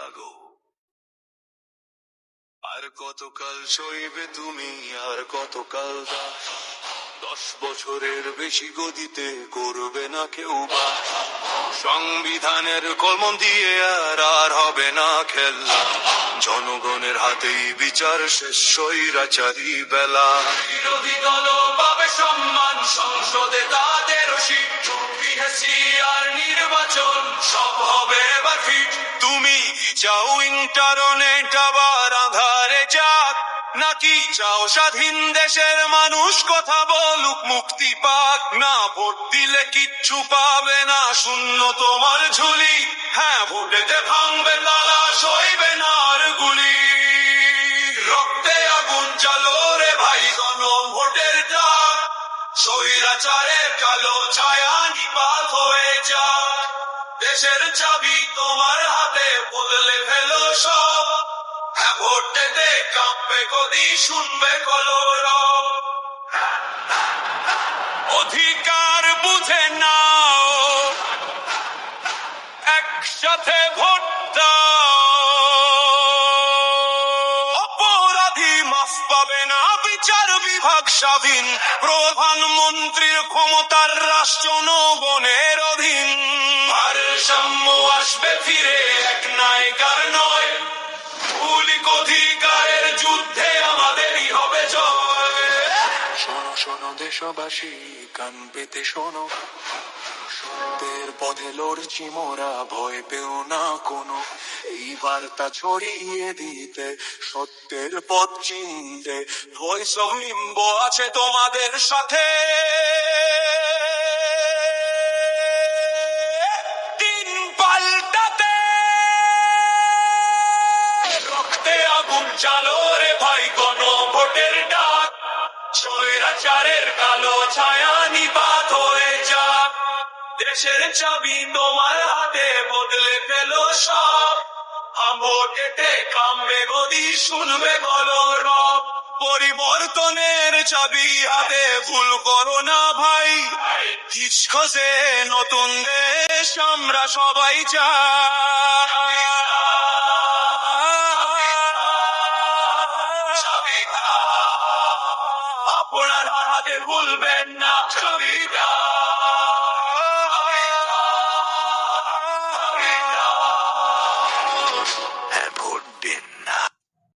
জাগো। আর কতকাল সইবে তুমি, আর কতকাল দাস? 10 বছরের বেশি গদিতে করবে না কেউ বাস। সংবিধানের কলম দিয়ে আর হবে না খেলা, জনগণের হাতেই বিচার শেষ, স্বৈরাচারী বেলা। বিরোধী দল পাবে সম্মান, সংসদে তাদের সিট, আর নির্বাচন সব হবে এবার ফিট। তুমি কি চাও ইন্টারনেট আবার আধারে যাক, নাকি চাও স্বাধীন দেশের মানুষ কথা বলুক, মুক্তি পাক? না ভোট দিলে কিচ্ছু পাবে না, শূন্য তোমার ঝুলি। হ্যাঁ ভোটেতে ভাঙবে তালা, সইবে না আর গুলি। রক্তে আগুন জ্বালো রে ভাই, গণভোটের ডাক। স্বৈরাচারের কালো ছায়া নিপাত হয়ে যাক। দেশের চাবি তোমার হাতে, বদলে ফেলো সব। হ্যাঁ ভোট দিতে কাঁপবে গদি, শুনবে কলরব। অধিকার বুঝে নাও, একসাথে ভোট দাও। অপরাধী মাফ পাবে না, বিচার বিভাগ স্বাধীন। প্রধানমন্ত্রীর ক্ষমতার রাষ্ট্র জনগণের অধীন। ভারসাম্য আসবে ফিরে, এক নায়িকার নয়। মৌলিক অধিকারের যুদ্ধে আমাদেরই হবে জয়। শোনো শোনো দেশবাসী, কান পেতে শোনো, সত্যের পথে লড়ছি মোরা, ভয় পেও না কোনো। এই বার্তা ছড়িয়ে দিতে, সত্যের পথ চিনতে, ভয়েস অফ লিম্বো আছে তোমাদের সাথে। দিন পাল্টাতে রক্তে আগুন জ্বালো রে ভাই, গণভোটের ডাক। স্বৈরাচারের কালো ছায়া নিপাত হয়ে যাক। দেশের চাবি তোমার হাতে, বদলে ফেলো সব। ভোটেতে কামবে গদি, শুনবে কলরব। পরিবর্তনের চাবি হাতে, ভুল করো না ভাই। খোঁজে নতুন দেশ আমরা সবাই চাই। আপনার হাতে ভুলবেন না ছবিটা।